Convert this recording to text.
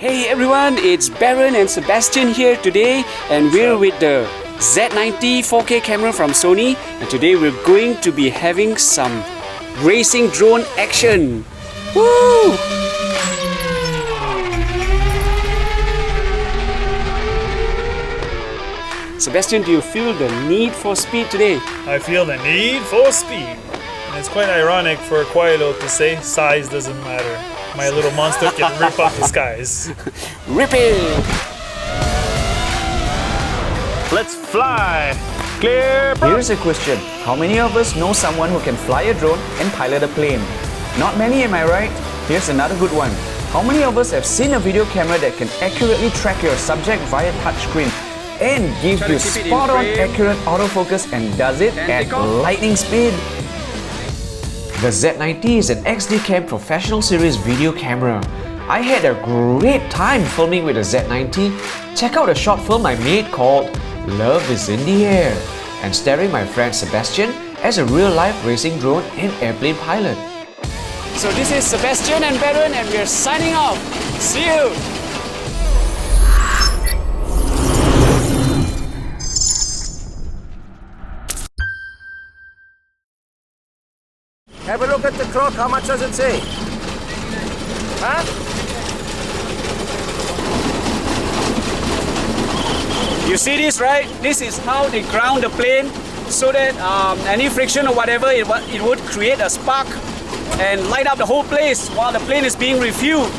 Hey everyone, it's Baron and Sebastian here today, and we're with the Z90 4K camera from Sony, and today we're going to be having some racing drone action. Woo! Sebastian, do you feel the need for speed today? I feel the need for speed. And it's quite ironic for Quailo to say size doesn't matter. My little monster can rip up the skies. Rip it! Let's fly! Clear! Here's a question. How many of us know someone who can fly a drone and pilot a plane? Not many, am I right? Here's another good one. How many of us have seen a video camera that can accurately track your subject via touchscreen and give you spot-on accurate autofocus and does it at lightning speed? The Z90 is an XDCAM professional series video camera. I had a great time filming with the Z90. Check out a short film I made called Love is in the Air and starring my friend Sebastian as a real-life racing drone and airplane pilot. So this is Sebastian and Baron, and we're signing off. See you! Have a look at the clock. How much does it say? Huh? You see this, right? This is how they ground the plane so that any friction or whatever, it would create a spark and light up the whole place while the plane is being refueled.